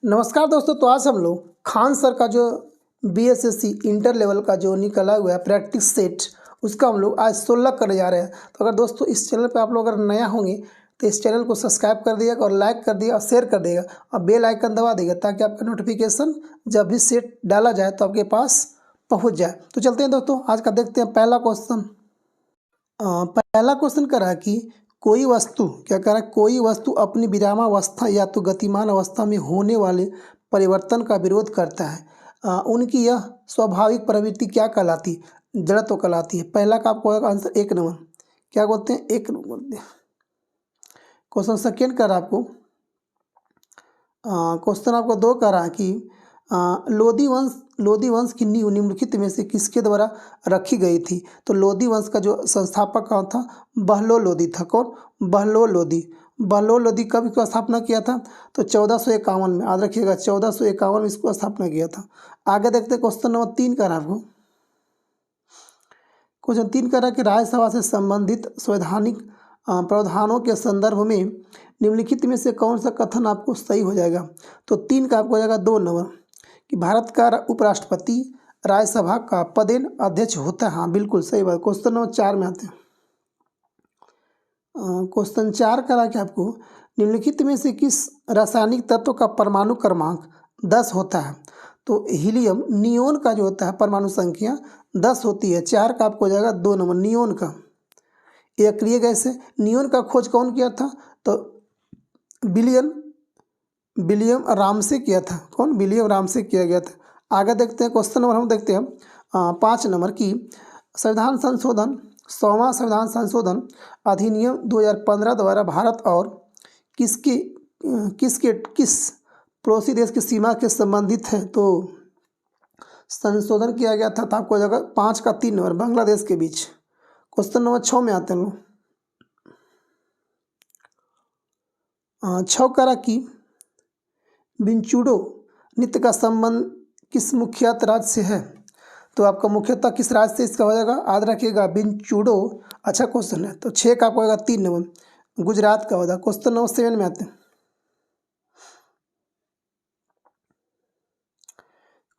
नमस्कार दोस्तों। तो आज हम लोग खान सर का जो बीएसएससी इंटर लेवल का जो निकला हुआ है प्रैक्टिस सेट, उसका हम लोग आज 16 करने जा रहे हैं। तो अगर दोस्तों इस चैनल पे आप लोग अगर नया होंगे तो इस चैनल को सब्सक्राइब कर दिएगा और लाइक कर दिएगा और शेयर कर देगा और बेल आइकन दबा देगा ताकि आपका नोटिफिकेशन जब भी सेट डाला जाए तो आपके पास पहुँच जाए। तो चलते हैं दोस्तों, आज का देखते हैं पहला क्वेश्चन। पहला क्वेश्चन कह रहा है कि कोई वस्तु क्या कह रहा है, कोई वस्तु अपनी विरामावस्था या तो गतिमान अवस्था में होने वाले परिवर्तन का विरोध करता है। उनकी यह स्वाभाविक प्रवृत्ति क्या कहलाती है? जड़त्व कहलाती है। पहला का आपको आंसर 1 नंबर क्या बोलते हैं, 1 नंबर बोलते हैं। क्वेश्चन सेकेंड कर रहा है आपको, क्वेश्चन आपको 2 कह रहा है कि लोधी वंश की नींव निम्नलिखित में से किसके द्वारा रखी गई थी? तो लोधी वंश का जो संस्थापक कौन था? बहलोल लोधी था। कौन? बहलोल लोधी। बहलोल लोधी कब इसको स्थापना किया था? तो 1451 में। याद रखिएगा 1451 में इसको स्थापना किया था। आगे देखते हैं क्वेश्चन नंबर 3 का आपको। क्वेश्चन 3 कह रहा है कि राज्यसभा से संबंधित संवैधानिक प्रावधानों के संदर्भ में निम्नलिखित में से कौन सा कथन आपको सही हो जाएगा? तो 3 का आपको हो जाएगा 2 नंबर कि भारत का उपराष्ट्रपति राज्यसभा का पदेन अध्यक्ष होता है। हाँ बिल्कुल सही बात। क्वेश्चन नंबर 4 में आते हैं। क्वेश्चन 4 करा कि आपको निम्नलिखित में से किस रासायनिक तत्व का परमाणु क्रमांक 10 होता है? तो हीलियम नियोन का जो होता है परमाणु संख्या 10 होती है। 4 का आपको हो जाएगा 2 नंबर नियोन का। यह अक्रिय गैस है। नियोन का खोज कौन किया था? तो विलियम रामसे किया था। कौन? विलियम रामसे किया गया था। आगे देखते हैं क्वेश्चन नंबर हम देखते हैं 5 नंबर की संविधान संशोधन 100वां संविधान संशोधन अधिनियम 2015 द्वारा भारत और किस पड़ोसी देश की सीमा के संबंधित है? तो संशोधन किया गया था। तो आपको जगह 5 का 3 नंबर बांग्लादेश के बीच। क्वेश्चन नंबर 6 में आते हैं लोग। 6 करा कि विंचूडो नृत्य का संबंध किस मुख्यतः राज्य से है? तो आपका मुख्यतः किस राज्य से इसका हो जाएगा? याद रखिएगा विंचूडो। अच्छा क्वेश्चन है। तो 6 का आपको होगा 3 नंबर गुजरात का होगा। क्वेश्चन नंबर 7 में आते हैं।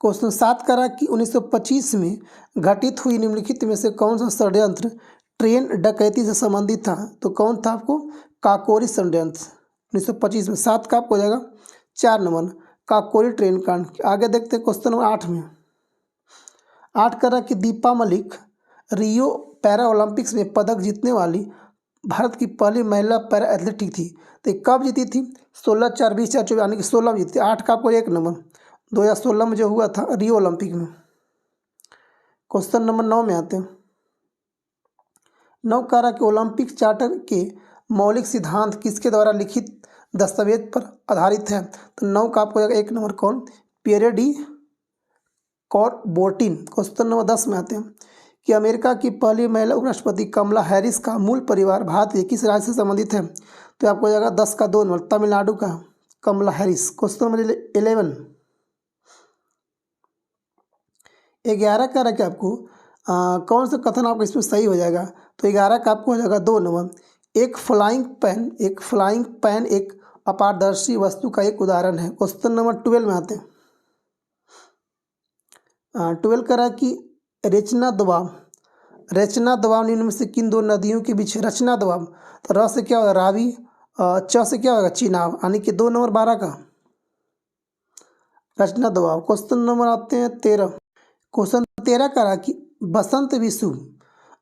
क्वेश्चन 7 करा कि 1925 में घटित हुई निम्नलिखित में से कौन सा षड्यंत्र ट्रेन डकैती से संबंधित था? तो कौन था आपको? काकोरी षड्यंत्र 1925 में। 7 का आपको हो जाएगा 4 नंबर काकोरी ट्रेन कांड। आगे देखते हैं क्वेश्चन नंबर 8 में। 8 करा कि दीपा मलिक रियो पैरा ओलंपिक्स में पदक जीतने वाली भारत की पहली महिला पैरा एथलेटिक थी। तो ये कब जीती थी? 16/4/2024 यानी कि 16 में जीती। 8 का आपको 1 नंबर 2016 में जो हुआ था रियो ओलंपिक में। क्वेश्चन नंबर 9 में आते हैं। 9 कह रहा कि ओलंपिक चार्टर के मौलिक सिद्धांत किसके द्वारा लिखित दस्तावेज पर आधारित है? तो 9 का आपको 1 नंबर कौन? Pierre de Coubertin. Question number 10 में आते हैं कि अमेरिका की पहली महिला उपराष्ट्रपति कमला हैरिस का मूल परिवार भारत के किस राज्य से संबंधित है? तो आपको हो जाएगा 10 का 2 नंबर तमिलनाडु का कमला हैरिस। क्वेश्चन नंबर 11 11 कह रहा कि आपको कौन सा कथन आपको इसमें सही हो जाएगा? तो 11 का आपको हो जाएगा 2 नंबर एक फ्लाइंग पैन एक अपारदर्शी वस्तु का एक उदाहरण है। क्वेश्चन नंबर 12 में आते हैं। 12 कह रहा कि रचना दबाव निम्न में से किन दो नदियों के बीच रचना दबाव? तो र से क्या होगा? रावी। च से क्या होगा? चिनाब। यानी कि 2 नंबर 12 का रचना दबाव। क्वेश्चन नंबर आते हैं 13। क्वेश्चन 13 करा कि बसंत विषु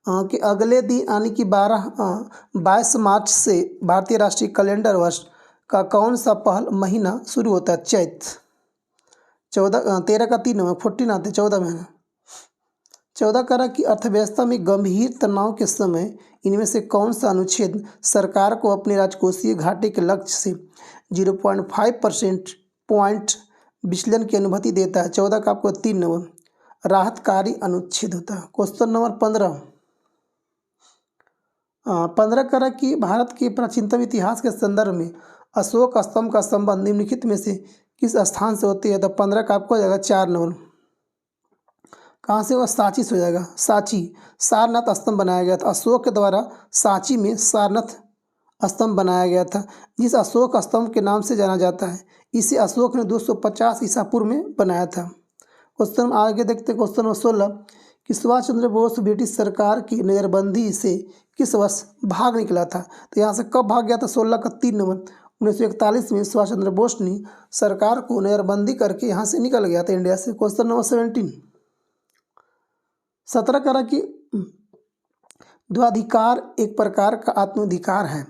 के अगले दिन यानी कि 22 मार्च से भारतीय राष्ट्रीय कैलेंडर वर्ष का कौन सा पहला महीना शुरू होता है? चैत। 13 का 3 नंबर 14 आते हैं 14 में। 14 करा कि अर्थव्यवस्था में गंभीर तनाव के समय इनमें से कौन सा अनुच्छेद सरकार को अपने राजकोषीय घाटे के लक्ष्य से 0.5% पॉइंट विचलन की अनुमति देता है? 14 का आपको 3 नंबर राहतकारी अनुच्छेद होता है। क्वेश्चन नंबर 15 करा कि भारत के प्राचीनतम इतिहास के संदर्भ में अशोक स्तंभ का संबंध निम्नलिखित में से किस स्थान से होती है? तो 15 का आपको हो जाएगा 4 नंबर कहाँ से? वह सांची से हो जाएगा। सांची सारनाथ स्तंभ बनाया गया था अशोक के द्वारा। सांची में सारनाथ स्तंभ बनाया गया था जिस अशोक स्तंभ के नाम से जाना जाता है। इसे अशोक ने 250 ईसा पूर्व में बनाया था। क्वेश्चन आगे देखते हैं। क्वेश्चन नंबर 16 कि सुभाष चंद्र बोस ब्रिटिश सरकार की नज़रबंदी से किस वर्ष भाग निकला था। तो यहाँ से कब भाग गया था? 16 का 3 नंबर 1941 में सुभाष चंद्र बोस ने सरकार को नज़रबंदी करके यहाँ से निकल गया था इंडिया से। क्वेश्चन नंबर 17 करा कि द्वाधिकार एक प्रकार का आत्माधिकार है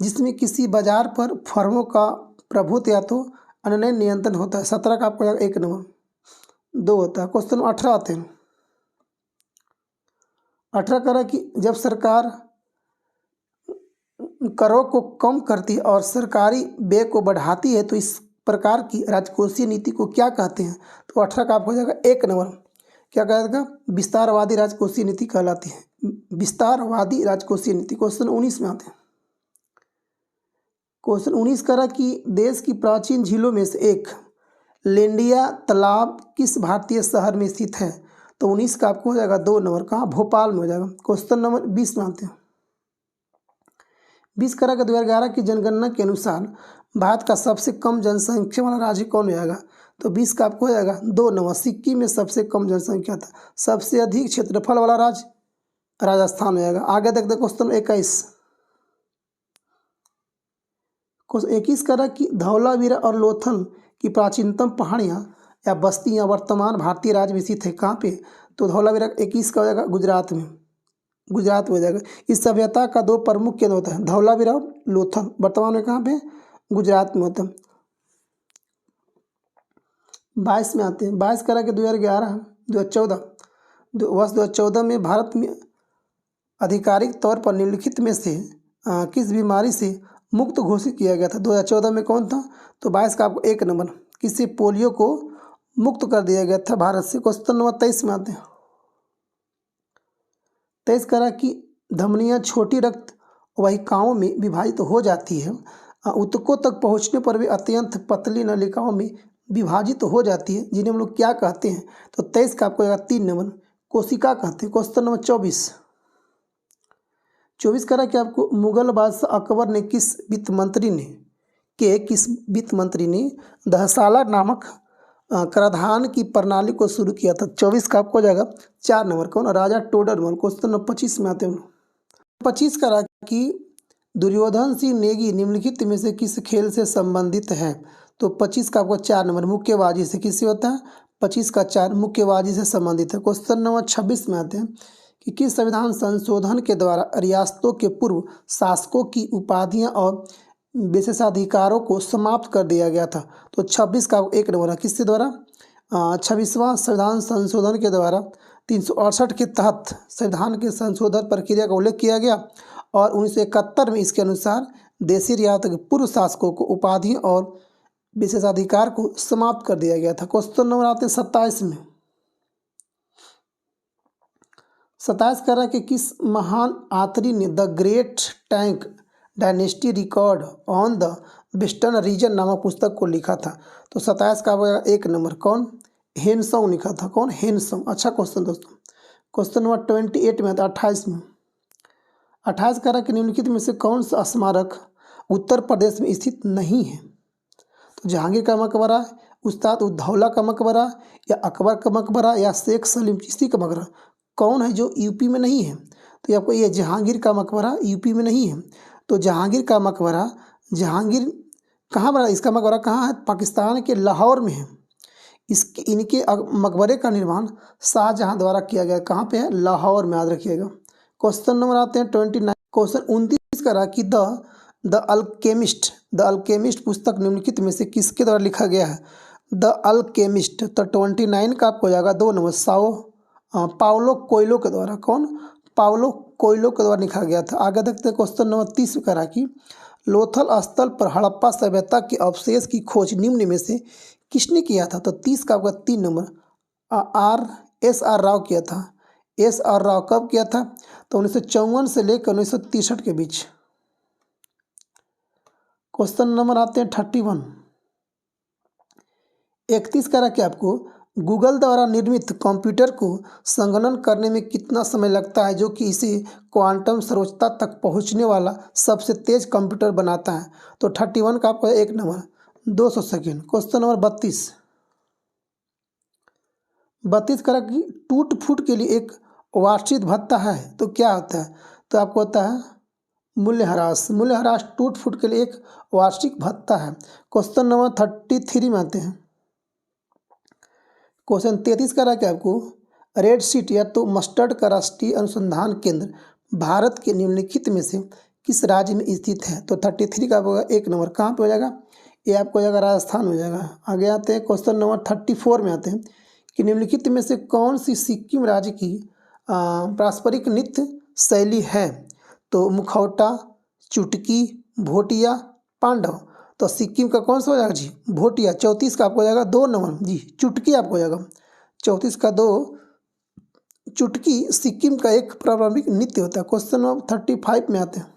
जिसमें किसी बाजार पर फर्मों का प्रभुत्व या तो अन्य नियंत्रण होता है। 17 का आपको 1 नंबर 2 होता है। क्वेश्चन 18 आते हैं। 18 करा कि जब सरकार करों को कम करती है और सरकारी व्यय को बढ़ाती है तो इस प्रकार की राजकोषीय नीति को क्या कहते हैं? तो 18 का आपको हो जाएगा 1 नंबर, क्या कहेगा? विस्तारवादी राजकोषीय नीति कहलाती है, विस्तारवादी राजकोषीय नीति। क्वेश्चन 19 में आते हैं। क्वेश्चन 19 करा कि देश की प्राचीन झीलों में से एक लेंडिया तालाब किस भारतीय शहर में स्थित है? तो 19 का आपको हो जाएगा 2 नंबर, कहाँ? भोपाल में हो जाएगा। क्वेश्चन नंबर 20 में आते हैं। 20 करा कि 2011 की जनगणना के अनुसार भारत का सबसे कम जनसंख्या वाला राज्य कौन हो जाएगा? तो 20 का आपको हो जाएगा 2 नंबर, सिक्किम में सबसे कम जनसंख्या था। सबसे अधिक क्षेत्रफल वाला राज्य राजस्थान हो जाएगा। आगे देखते क्वेश्चन 21। क्वेश्चन 21 करा कि धौलावीरा और लोथल की प्राचीनतम पहाड़ियाँ या बस्तियाँ वर्तमान भारतीय राज्य में स्थित है, कहाँ पे? तो धौलावीरा 21 का हो जाएगा गुजरात में, गुजरात में हो जाएगा। इस सभ्यता का 2 प्रमुख केंद्र होता है, धौलावीरा और लोथल, वर्तमान में कहाँ पे? गुजरात में होता है। 22 में आते हैं। 22 करा कि 2014 वर्ष 2014 में भारत में आधिकारिक तौर पर निम्नलिखित में से किस बीमारी से मुक्त घोषित किया गया था? 2014 में कौन था? तो 22 का आपको 1 नंबर, किसी पोलियो को मुक्त कर दिया गया था भारत से। क्वेश्चन नंबर 23 में आते हैं। 23 करा कि धमनियाँ छोटी रक्त वाहिकाओं में विभाजित हो जाती है, ऊतकों तक पहुंचने पर भी अत्यंत पतली नलिकाओं में विभाजित हो जाती है, जिन्हें हम लोग क्या कहते हैं? तो 23 का आपको 3 नंबर, कोशिका कहते हैं। क्वेश्चन नंबर 24 करा कि आपको मुगल बादशाह अकबर ने किस वित्त मंत्री ने दहसाला नामक कराधान की प्रणाली को शुरू किया था? 24 का आपको हो जाएगा 4 नंबर, कौन? राजा टोडरमल। क्वेश्चन नंबर 25 में आते हैं। 25 करा कि दुर्योधन सिंह नेगी निम्नलिखित में से किस खेल से संबंधित है? तो 25 का आपको 4 नंबर, मुक्केबाजी से। किससे होता है? 25 का 4 मुक्केबाजी से संबंधित है। क्वेश्चन नंबर 26 में आते हैं कि किस संविधान संशोधन के द्वारा रियासतों के पूर्व शासकों की उपाधियां और विशेषाधिकारों को समाप्त कर दिया गया था? तो 26 का 1 नंबर है, किसके द्वारा? 26वां संविधान संशोधन के द्वारा 368 के तहत संविधान के संशोधन प्रक्रिया का उल्लेख किया गया और 1971 में इसके अनुसार देशी रियासत के पूर्व शासकों को उपाधि और विशेषाधिकार को समाप्त कर दिया गया था। क्वेश्चन नंबर आते हैं 27 में। 27 कह रहा है कि किस महान आतरी ने the great tank dynasty record on the western region नामक पुस्तक को लिखा था? तो 27 का 1 नंबर, कौन? हेनसोंग लिखा था, कौन? हेनसोंग। अच्छा क्वेश्चन दोस्तों। क्वेश्चन नंबर 28 में था, 28 में। 28 कह रहा है कि निम्नलिखित में से कौन सा स्मारक उत्तर प्रदेश में स्थित नहीं है? तो जहांगीर का मकबरा, उस्ताद उद्दौला का मकबरा, या अकबर का मकबरा, या शेख सलीम चिश्ती का मकबरा, कौन है जो यूपी में नहीं है? तो आपको ये जहांगीर का मकबरा यूपी में नहीं है। तो जहांगीर का मकबरा, जहांगीर कहाँ बना? इसका मकबरा कहाँ है? पाकिस्तान के लाहौर में है। इनके मकबरे का निर्माण शाहजहां द्वारा किया गया। कहाँ पे है? लाहौर में, याद रखिएगा। क्वेश्चन नंबर आते हैं 29। क्वेश्चन 29 करा कि द अल्केमिस्ट पुस्तक निम्नलिखित में से किसके द्वारा लिखा गया है? The alchemist. तो 29 का आपको हो जाएगा 2 नंबर, पाउलो कोयलो के द्वारा। कौन? पाउलो कोयलो के द्वारा लिखा गया था। आगे देखते हैं। क्वेश्चन नंबर 30 करा कि लोथल स्थल पर हड़प्पा सभ्यता के अवशेष की खोज निम्न में से किसने किया था? तो 30 का आपका 3 नंबर, एस आर राव किया था। एस आर राव कब किया था? तो 1954 से लेकर 1963 के बीच। क्वेश्चन नंबर आते हैं 31। 31 करा कि आपको गूगल द्वारा निर्मित कंप्यूटर को संगणन करने में कितना समय लगता है, जो कि इसे क्वांटम सर्वोच्चता तक पहुंचने वाला सबसे तेज कंप्यूटर बनाता है? तो 31 का आपको 1 नंबर, 200 सेकेंड। क्वेश्चन नंबर 32 करा कि टूट फूट के लिए एक वार्षिक भत्ता है तो क्या होता है? तो आपको होता है मूल्यह्रास। मूल्यह्रास टूट फूट के लिए एक वार्षिक भत्ता है। क्वेश्चन नंबर 33 में आते हैं। क्वेश्चन 33 करा कि आपको रेड सीट या तो मस्टर्ड का राष्ट्रीय अनुसंधान केंद्र भारत के निम्नलिखित में से किस राज्य में स्थित है? तो 33 का होगा 1 नंबर कहाँ पे हो जाएगा? ये आपको हो जाएगा राजस्थान हो जाएगा। आगे आते हैं क्वेश्चन नंबर 34 में आते हैं कि निम्नलिखित में से कौन सी सिक्किम राज्य की पारंपरिक नृत्य शैली है? तो मुखौटा, चुटकी, भोटिया, पांडव। तो सिक्किम का कौन सा हो जाएगा जी? भोटिया। 34 का आपको हो जाएगा 2 नंबर जी। चुटकी आपको हो जाएगा 34 का 2। चुटकी सिक्किम का एक पारंपरिक नृत्य होता है। क्वेश्चन नंबर 35 में आते हैं।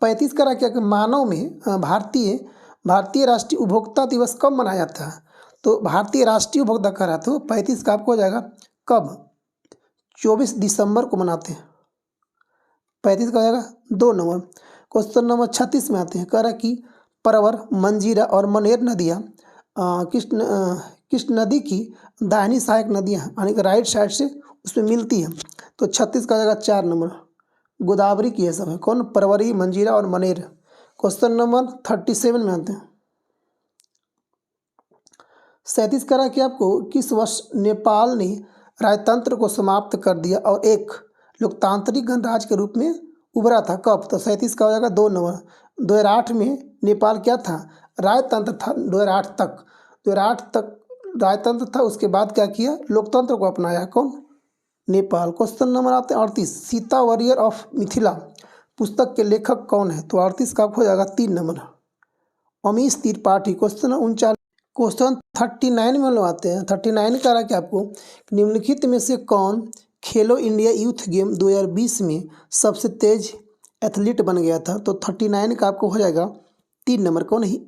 35 करा क्या कि मानव में भारतीय राष्ट्रीय उपभोक्ता दिवस कब मनाया जाता है? तो भारतीय राष्ट्रीय उपभोक्ता करा तो 35 का आपको हो जाएगा कब? 24 दिसंबर को मनाते हैं। 35 का हो जाएगा 2 नंबर। क्वेश्चन नंबर 36 में आते हैं। कह रहा कि परवर, मंजीरा और मनेर नदियाँ किस नदी की दाहिनी सहायक नदियाँ यानी कि राइट साइड से उसमें मिलती हैं? तो 36 का हो जाएगा 4 नंबर। गोदावरी की है सब है। कौन? परवरी, मंजीरा और मनेर। क्वेश्चन नंबर 37 में आते हैं। 37 करा कि आपको किस वर्ष नेपाल ने राजतंत्र को समाप्त कर दिया और एक लोकतांत्रिक गणराज्य के रूप में उभरा था? कब? तो 37 का हो जाएगा 2 नंबर। 2008 में नेपाल क्या था? राजतंत्र था। 2008 तक राजतंत्र था। उसके बाद क्या किया? लोकतंत्र को अपनाया। कौन? नेपाल। क्वेश्चन नंबर आते हैं 38। सीता वॉरियर ऑफ मिथिला पुस्तक के लेखक कौन है? तो 38 का हो जाएगा 3 number Amish Tripathi. Question 39। Question 39 में लोग आते हैं। 39 कह रहा है कि आपको निम्नलिखित में से कौन खेलो इंडिया यूथ गेम 2020 में सबसे तेज एथलीट बन गया था? तो 39 का आपको हो जाएगा 3 नंबर। कौन है?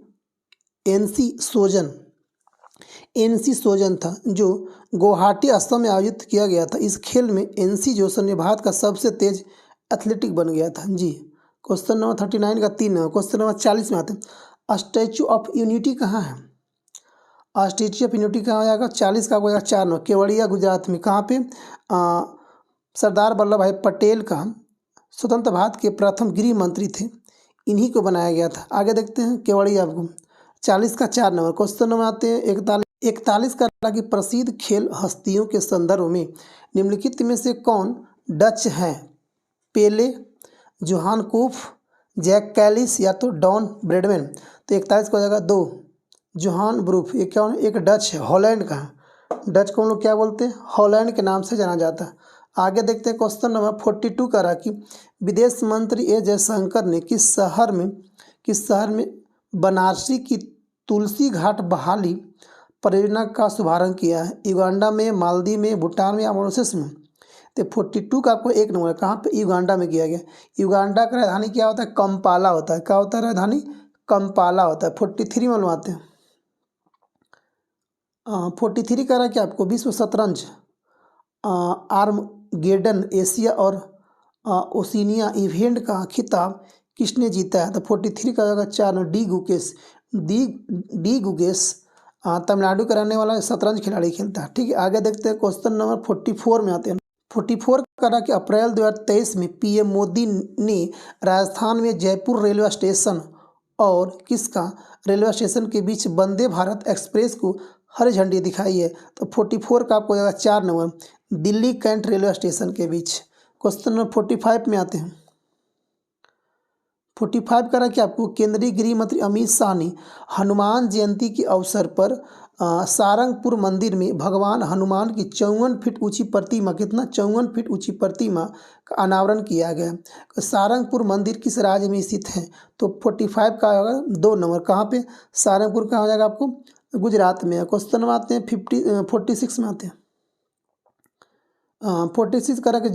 एनसी सोजन था जो गुवाहाटी असम में आयोजित किया गया था। इस खेल में एनसी जोसन ने भारत का सबसे तेज एथलेटिक बन गया था जी। क्वेश्चन नंबर 39 का 3 नंबर। क्वेश्चन नंबर 40 में आते हैं। स्टैचू ऑफ यूनिटी कहाँ है? स्टैचू ऑफ यूनिटी कहाँ हो जाएगा? 40 का हो जाएगा 4 नंबर। केवड़िया गुजरात में। कहाँ पे? सरदार वल्लभ भाई पटेल का स्वतंत्र भारत के प्रथम गृह मंत्री थे, इन्हीं को बनाया गया था। आगे देखते हैं केवड़िया आपको 40 का 4 नंबर। क्वेश्चन नंबर आते हैं 41 का कि प्रसिद्ध खेल हस्तियों के संदर्भ में निम्नलिखित में से कौन डच हैं? पेले, जोहान कूफ, जैक कैलिस या तो डॉन ब्रैडमैन। तो 41 का हो जाएगा 2 जोहान ब्रूफ। ये क्या? एक डच है, हॉलैंड का। डच को हम लोग क्या बोलते हैं? हॉलैंड के नाम से जाना जाता है। आगे देखते हैं क्वेश्चन नंबर 42 का रहा कि विदेश मंत्री ए जयशंकर ने किस शहर में बनारसी की तुलसी घाट बहाली परियोजना का शुभारंभ किया है? युगांडा में, मालदीव में, भूटान में या मॉरिशस में? तो 42 का आपको 1 नंबर। कहाँ पे? युगांडा में किया गया। युगांडा का राजधानी क्या होता है? कंपाला होता है। क्या होता है? राजधानी कंपाला होता है। 43 में बनवाते हैं। 43 कह रहा है कि आपको विश्व शतरंज आर्मगेडन एशिया और ओशिनिया इवेंट का खिताब किसने जीता है? तो 43 का होगा 4 डी गुगेस तमिलनाडु का रहने वाला शतरंज खिलाड़ी खेलता है। ठीक है, आगे देखते हैं क्वेश्चन नंबर 44 में आते हैं। 44 का रहा कि अप्रैल 2023 में पीएम मोदी ने राजस्थान में जयपुर रेलवे स्टेशन और किसका रेलवे स्टेशन के बीच वंदे भारत एक्सप्रेस को हरी झंडी दिखाई है? तो 44 का आपको जाएगा 4 number Delhi cantt railway station के बीच। क्वेश्चन नंबर 45 में आते हैं। 45 का रहा कि आपको केंद्रीय गृह मंत्री अमित शाह ने हनुमान जयंती के अवसर पर सारंगपुर मंदिर में भगवान हनुमान की 54 फीट ऊंची प्रतिमा, कितना? 54 फीट ऊंची प्रतिमा का अनावरण किया गया। सारंगपुर मंदिर किस राज्य में स्थित है? तो 45 का होगा 2 नंबर। कहाँ पे? सारंगपुर कहाँ हो जाएगा आपको? गुजरात में। क्वेश्चन में आते हैं 46 में आते हैं। 46 करा कि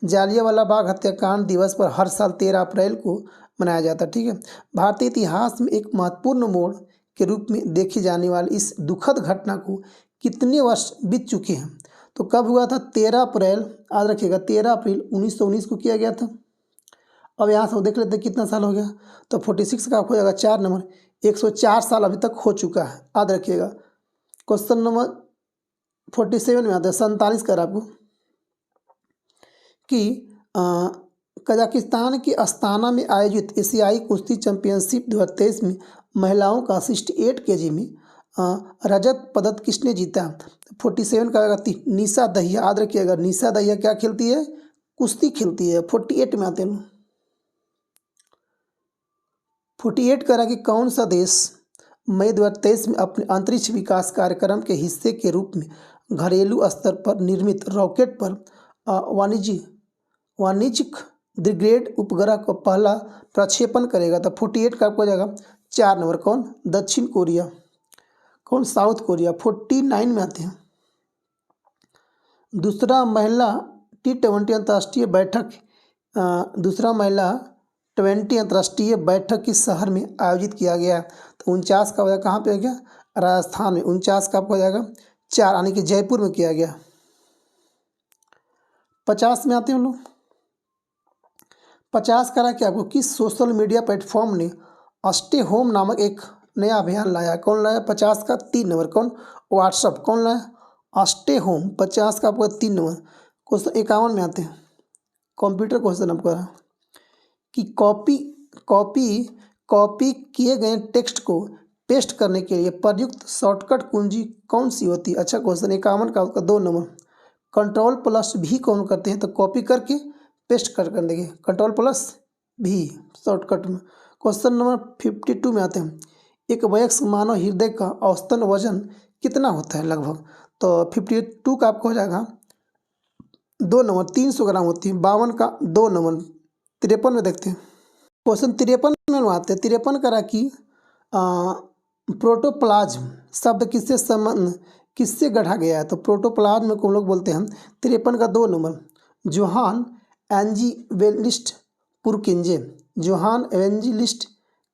जालियांवाला बाग हत्याकांड दिवस पर हर साल 13 अप्रैल को मनाया जाता है। ठीक है, भारतीय इतिहास में एक महत्वपूर्ण मोड़ के रूप में देखी जाने वाली इस दुखद घटना को कितने वर्ष बीत चुके हैं? तो कब हुआ था? 13 अप्रैल, याद रखिएगा 13 अप्रैल 1919 को किया गया था। अब यहाँ से वो देख लेते हैं कितना साल हो गया, तो 46 का आपको हो जाएगा 4 नंबर, 104 साल अभी तक हो चुका है, याद रखिएगा। क्वेश्चन नंबर 47 में आता है 47 का आपको कि कजाकिस्तान के अस्ताना में आयोजित एशियाई कुश्ती चैंपियनशिप 2023 में महिलाओं का 68 केजी में रजत पदक किसने जीता? 47 का आएगा निशा दहिया, याद रखिएगा। निशा दहिया क्या खेलती है? कुश्ती खेलती है। 48 में आते हैं 48 कह रहा कि कौन सा देश मई 2023 में अपने अंतरिक्ष विकास कार्यक्रम के हिस्से के रूप में घरेलू स्तर पर निर्मित रॉकेट पर वाणिज्यिक द्विग्रेड उपग्रह का पहला प्रक्षेपण करेगा? तो 48 का आपको हो जाएगा 4 नंबर, कौन? दक्षिण कोरिया। कौन? South Korea. 49 में आते हैं दूसरा महिला T20 अंतर्राष्ट्रीय बैठक दूसरा महिला 20 अंतर्राष्ट्रीय बैठक किस शहर में आयोजित किया गया? तो 49 का हो जाएगा, कहाँ पे हो गया? राजस्थान में। 49 का आपको हो जाएगा 4, यानी कि जयपुर में किया गया। 50 में आते हैं हम लोग। 50 करा कि आपको किस सोशल मीडिया प्लेटफॉर्म ने स्टे होम नामक एक नया अभियान लाया? कौन लाया? 50 का 3 नंबर, कौन? व्हाट्सअप। कौन लाया? Stay home. 50 का आपको 3 नंबर। क्वेश्चन 51 में आते हैं, कंप्यूटर क्वेश्चन आपका कि कॉपी किए गए टेक्स्ट को पेस्ट करने के लिए प्रयुक्त शॉर्टकट कुंजी कौन सी होती है? अच्छा, क्वेश्चन 51 का आपका 2 नंबर। Ctrl+V कौन करते हैं? तो कॉपी करके पेस्ट कर देंगे, Ctrl+V शॉर्टकट में। क्वेश्चन नंबर 52 में आते हैं, एक वयस्क मानव हृदय का औसतन वजन कितना होता है लगभग? तो 52 का आपको हो जाएगा 2 नंबर, 300 ग्राम होती है। 52 का 2 नंबर। 53 में देखते हैं, क्वेश्चन 53 में आते हैं। 53 करा कि प्रोटोप्लाज्म शब्द किससे गढ़ा गया है? तो प्रोटोप्लाज्म को हम लोग बोलते हैं। 53 का 2 नंबर, जोहान एवेंजेलिस्ट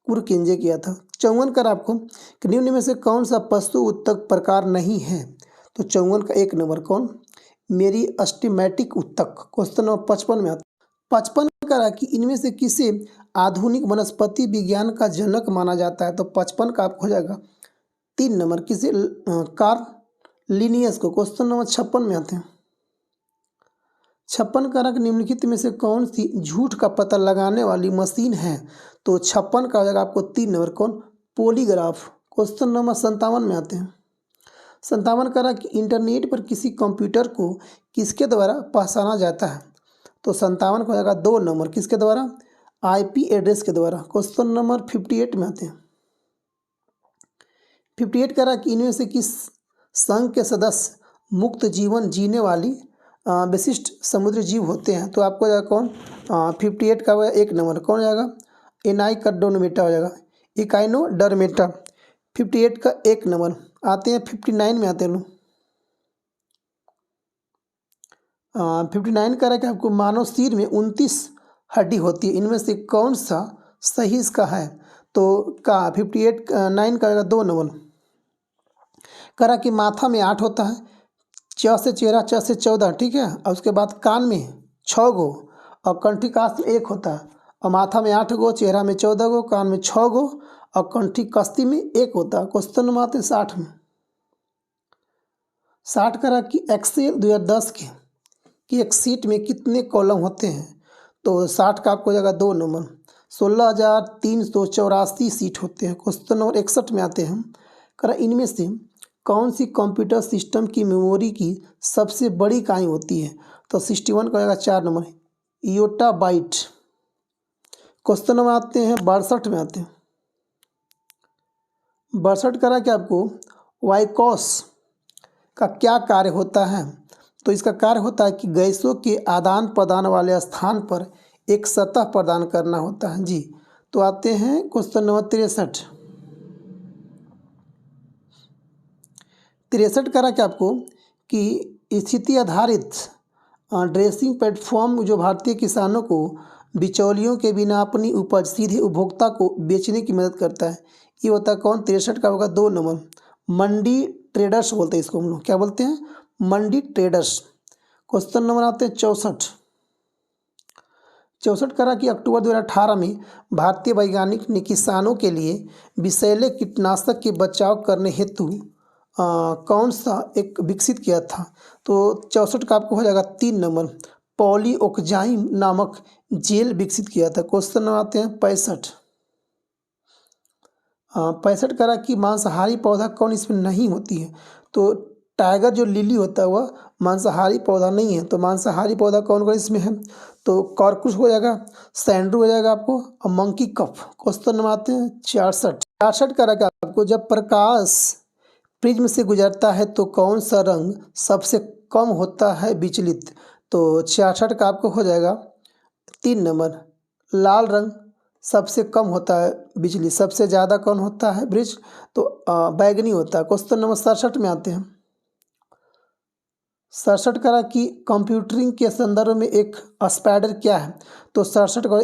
पुरकिंजे किया था। 54 कर आपको कि निम्न में से कौन सा पशु उत्तक प्रकार नहीं है? तो 54 का 1 नंबर, कौन? मेरी अस्टिमेटिक उत्तक। क्वेश्चन नंबर 55 में आता है। 55 करा कि इनमें से किसे आधुनिक वनस्पति विज्ञान का जनक माना जाता है? तो 55 का आपको हो जाएगा 3 नंबर, किसे? कार्ल लिनियस को। क्वेश्चन नंबर 56 में आते हैं। 56 कारक निम्नलिखित में से कौन सी झूठ का पता लगाने वाली मशीन है? तो 56 का हो जाएगा आपको 3 नंबर, कौन? पॉलीग्राफ। क्वेश्चन नंबर 57 में आते हैं। 57 कारक इंटरनेट पर किसी कंप्यूटर को किसके द्वारा पहचाना जाता है? तो 57 का हो जाएगा 2 नंबर, किसके द्वारा? IP एड्रेस के द्वारा। क्वेश्चन नंबर 58 में आते हैं। 58 करा कि इनमें से किस संघ के सदस्य मुक्त जीवन जीने वाली विशिष्ट समुद्री जीव होते हैं? तो आपको जाएगा कौन? 58 का 1 नंबर, कौन हो जाएगा? एनाइकोडर्मेटा हो जाएगा, इकाइनोडर्मेटा। 58 का 1 नंबर। आते हैं 59 में आते हैं लोग। 59 कह रहा है कि आपको मानव शरीर में 29 हड्डी होती है, इनमें से कौन सा सही इसका है? तो का 9 का 2 नंबर। कह रहा कि माथा में 8 होता है, च से चेहरा, च से 14, ठीक है। और उसके बाद कान में 6 गो और कंठी कास्त में 1 होता है। और माथा में 8 गो, चेहरा में 14 गो, कान में 6 गो और कंठी कस्ती में 1 होता है। क्वेश्चन नंबर आते हैं 60 में। 60 करा कि एक्सेल 2010 की एक सीट में कितने कॉलम होते हैं? तो 60 का आपको हो जाएगा 2 नंबर, 16,384 सीट होते हैं। क्वेश्चन नंबर 61 में आते हैं। करा इनमें से कौन सी कंप्यूटर सिस्टम की मेमोरी की सबसे बड़ी इकाई होती है? तो 61 का होगा 4 नंबर, योटाबाइट। क्वेश्चन नंबर आते हैं 62 में आते हैं। 62 करा कि आपको वाइकोस का क्या कार्य होता है? तो इसका कार्य होता है कि गैसों के आदान प्रदान वाले स्थान पर एक सतह प्रदान करना होता है जी। तो आते हैं क्वेश्चन नंबर 63 करा कि आपको कि स्थिति आधारित ड्रेसिंग प्लेटफॉर्म जो भारतीय किसानों को बिचौलियों के बिना अपनी उपज सीधे उपभोक्ता को बेचने की मदद करता है, ये होता है कौन? 63 का होगा 2 नंबर, मंडी ट्रेडर्स बोलते हैं इसको हम लोग। क्या बोलते हैं? मंडी ट्रेडर्स। क्वेश्चन नंबर आते हैं 64। 64 करा कि अक्टूबर 2018 में भारतीय वैज्ञानिक ने किसानों के लिए विषैले कीटनाशक के बचाव करने हेतु कौन सा एक विकसित किया था। तो 64 का आपको हो जाएगा 3 नंबर, पॉलीओक्जाइम नामक जेल विकसित किया था। क्वेश्चन नंबर आते हैं 65। 65 करा कि मांसाहारी पौधा कौन इसमें नहीं होती है। तो टाइगर जो लिली होता है वह मांसाहारी पौधा नहीं है। तो मांसाहारी पौधा कौन कौन इसमें है। तो कॉर्कुस हो जाएगा, सैंड्रू हो जाएगा आपको, और मंकी कफ। क्वेश्चन नंबर आते हैं 66 करा कि आपको जब प्रकाश प्रिज्म से गुजरता है तो कौन सा रंग सबसे कम होता है विचलित। तो 66 का आपको हो जाएगा 3 नंबर, लाल रंग सबसे कम होता है बिजली, सबसे ज़्यादा कौन होता है ब्रिज, तो बैगनी होता है। क्वेश्चन नंबर 67 में आते हैं। 67 करा कि कंप्यूटरिंग के संदर्भ में एक स्पाइडर क्या है। तो 67 का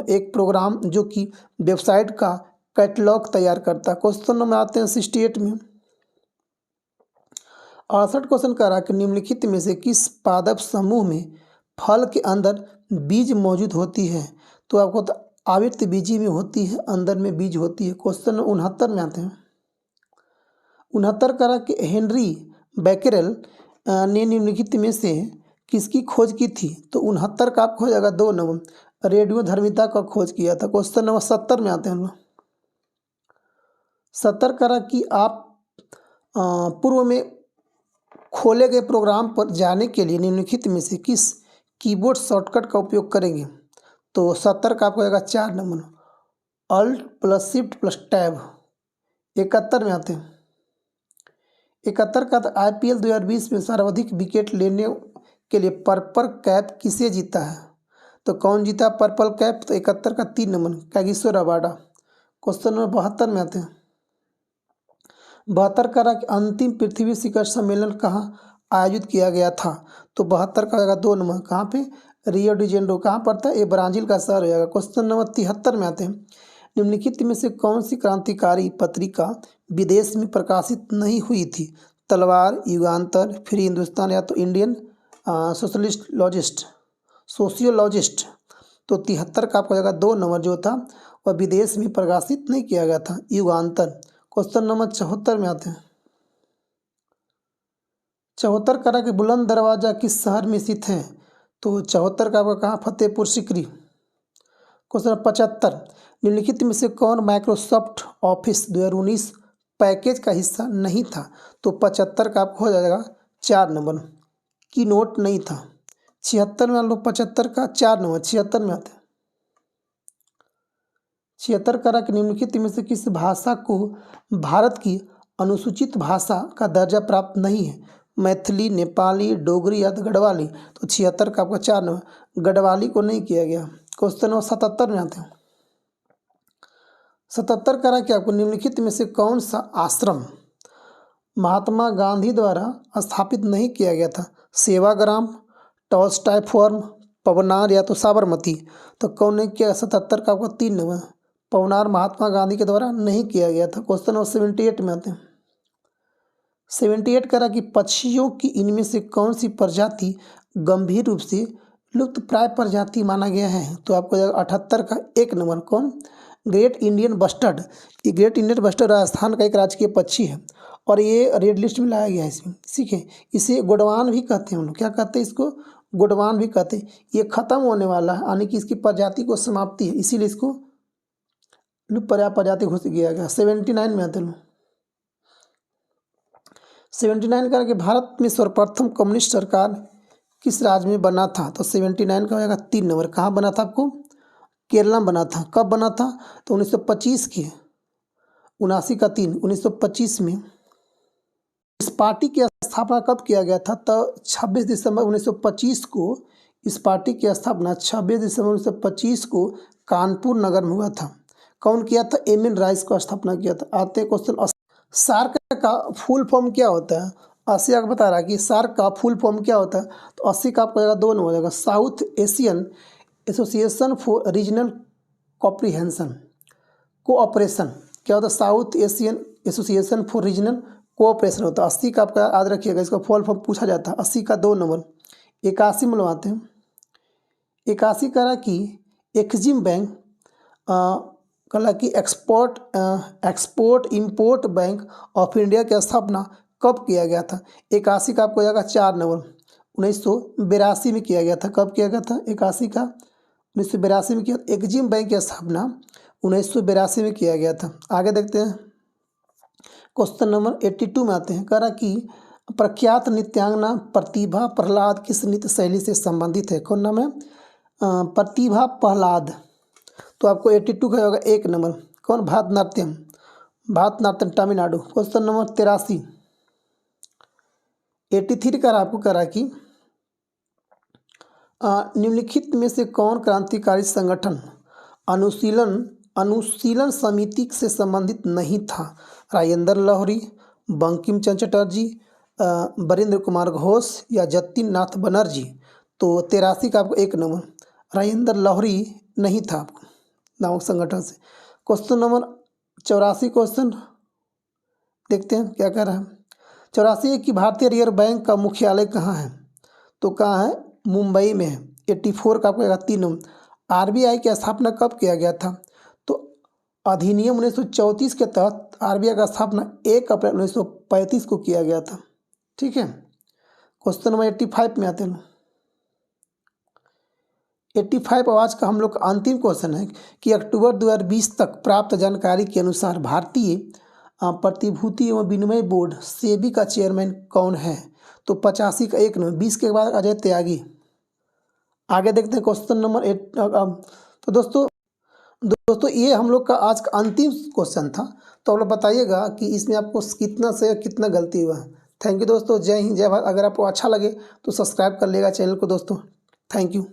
एक प्रोग्राम जो कि वेबसाइट का कैटलॉग तैयार करता है। क्वेश्चन नंबर आते हैं 68 में। 68 क्वेश्चन करा कि निम्नलिखित में से किस पादप समूह में फल के अंदर बीज मौजूद होती है। तो आपको तो आवृत्त बीजी में होती है, अंदर में बीज होती है। क्वेश्चन 69 में आते हैं। 69 करा कि हेनरी बैकेरेल ने निम्नलिखित में से किसकी खोज की थी। तो 69 का आपको हो जाएगा 2 नंबर, रेडियोधर्मिता का खोज किया था। क्वेश्चन नंबर 70 में आते हैं हम लोग। 70 करा कि आप पूर्व में खोले गए प्रोग्राम पर जाने के लिए निम्नलिखित में से किस कीबोर्ड शॉर्टकट का उपयोग करेंगे। तो 70 का आपको आएगा 4 number, alt plus shift plus tab. 71 में आते हैं। 71 का IPL 2020 में सर्वाधिक विकेट लेने के लिए पर्पल कैप किसे जीता है। तो कौन जीता पर्पल कैप। तो 71 का 3 number, Kagiso Rabada. Question number 72 में आते हैं। 72 करा कि अंतिम पृथ्वी शिखर सम्मेलन कहाँ आयोजित किया गया था। तो 72 का आएगा 2 नंबर, कहाँ पे, रियो डी जेनेरो। कहाँ पड़ता है, ये ब्राज़ील का शहर हो जाएगा। क्वेश्चन नंबर 73 में आते हैं। निम्नलिखित में से कौन सी क्रांतिकारी पत्रिका विदेश में प्रकाशित नहीं हुई थी। तलवार, युगांतर, फ्री हिंदुस्तान, या तो इंडियन सोशियोलॉजिस्ट। तो 73 का आपको जाएगा 2 नंबर जो था वह विदेश में प्रकाशित नहीं किया गया था, युगांतर। क्वेश्चन नंबर 74 में आते हैं। 74 करा कि बुलंद दरवाजा किस शहर में स्थित है। तो 74 का आपका कहाँ, फतेहपुर सीकरी। क्वेश्चन नंबर 75, निम्नलिखित में से कौन माइक्रोसॉफ्ट ऑफिस 2019 पैकेज का हिस्सा नहीं था। तो 75 का आपको हो जाएगा 4 नंबर, की नोट नहीं था। 76 में लोग 75 का 4 नंबर, 76 में आते हैं। 76 करा कि निम्नलिखित में से किस भाषा को भारत की अनुसूचित भाषा का दर्जा प्राप्त नहीं है। मैथिली, नेपाली, डोगरी या तो गढ़वाली। तो 76 का आपका 4 नंबर, गढ़वाली को नहीं किया गया। क्वेश्चन नंबर 77 में आते हैं। 77 करा कि आपको निम्नलिखित में से कौन सा आश्रम महात्मा गांधी द्वारा स्थापित नहीं किया गया था। सेवाग्राम, टॉल्स्टॉय फार्म, पवनार, या तो साबरमती। तो कौन नहीं किया। 77 का आपको 3 नंबर, पवनार महात्मा गांधी के द्वारा नहीं किया गया था। क्वेश्चन नंबर 78 में आते हैं। 78 करा कि पक्षियों की इनमें से कौन सी प्रजाति गंभीर रूप से लुप्त प्राय प्रजाति माना गया है। तो आपको 78 का 1 नंबर, कौन, ग्रेट इंडियन बस्टर्ड। ये ग्रेट इंडियन बस्टर्ड राजस्थान का एक राजकीय पक्षी है और ये रेड लिस्ट में लाया गया है इसमें। ठीक है, इसे गोडवान भी कहते हैं हम लोग, क्या कहते हैं इसको, गोडवान भी कहते हैं। ये खत्म होने वाला है, यानी कि इसकी प्रजाति को समाप्ति है, इसीलिए इसको लुप्त प्राय प्रजाति घोषित किया गया। 79 में आते हैं। 79 का कि भारत में सर्वप्रथम कम्युनिस्ट सरकार किस राज्य में बना था। तो 79 का हो जाएगा 3 नंबर, कहाँ बना था आपको, केरला में बना था। कब बना था। तो 1925 की, 79 का 3, 1925 में। इस पार्टी की स्थापना कब किया गया था। तो 26 दिसंबर 1925 को इस पार्टी की स्थापना 26 दिसंबर 1925 को कानपुर नगर में हुआ था। कौन किया था, एम.एन. राइस को स्थापना किया था। आते हैं क्वेश्चन, सार्क का फुल फॉर्म क्या होता है। 80 का बता रहा है कि सार्क का फुल फॉर्म क्या होता है। तो 80 का आपको जाएगा 2 नंबर हो जाएगा, south Asian association for regional comprehension cooperation. क्या होता है, south Asian association for regional cooperation होता है। 80 का आपका याद रखिएगा, इसका फुल फॉर्म पूछा जाता है। 80 का 2 नंबर। 81 में लगवाते हैं। 81 करा कि एक्जिम बैंक कला की export import bank of India की स्थापना कब किया गया था? 81 का आपको हो जाएगा 4 नवंबर 1982 में किया गया था। कब किया गया था? 81 का 1982 में किया। एक्जिम बैंक की स्थापना 1982 में किया गया था। आगे देखते हैं, क्वेश्चन नंबर 82 में आते हैं। कह रहा कि प्रख्यात नृत्यांगना प्रतिभा प्रहलाद किस नृत्य शैली से संबंधित है? कौन नाम है? प्रतिभा प्रहलाद। तो आपको 82 का होगा 1 नंबर। कौन? भारतनाट्यम, भारतनाट्यम तमिलनाडु। क्वेश्चन नंबर 83, 83 का आपको करा कि निम्नलिखित में से कौन क्रांतिकारी संगठन अनुशीलन समिति से संबंधित नहीं था? राजेंद्र लाहौरी, बंकिम चंद्र चटर्जी, वरिंद्र कुमार घोष या जतिन नाथ बनर्जी। तो 83 का आपको 1 नंबर, राजेंद्र लाहौरी नहीं था आपको नामक संगठन से। क्वेश्चन नंबर 84 क्वेश्चन देखते हैं क्या कह रहा है। 84 कि भारतीय रिजर्व बैंक का मुख्यालय कहाँ है? तो कहाँ है? मुंबई में है। 84 का आपको 3 नंबर। आरबीआई की स्थापना कब किया गया था? तो अधिनियम 1934 के तहत आरबीआई का स्थापना 1 अप्रैल 1935 को किया गया था। ठीक है। क्वेश्चन नंबर 85 में आते हैं। 85 आज का हम लोग का अंतिम क्वेश्चन है कि अक्टूबर 2020 तक प्राप्त जानकारी के अनुसार भारतीय प्रतिभूति एवं विनिमय बोर्ड सेबी का चेयरमैन कौन है? तो 85 का 1 नंबर। 20 के बाद अजय त्यागी। आगे देखते हैं क्वेश्चन नंबर 8। तो दोस्तों ये हम लोग का आज का अंतिम क्वेश्चन था। तो आप लोग बताइएगा कि इसमें आपको कितना सही कितना गलती हुआ है। थैंक यू दोस्तों। जय हिंद जय भारत। अगर आपको अच्छा लगे तो सब्सक्राइब कर लेगा चैनल को दोस्तों। Thank you.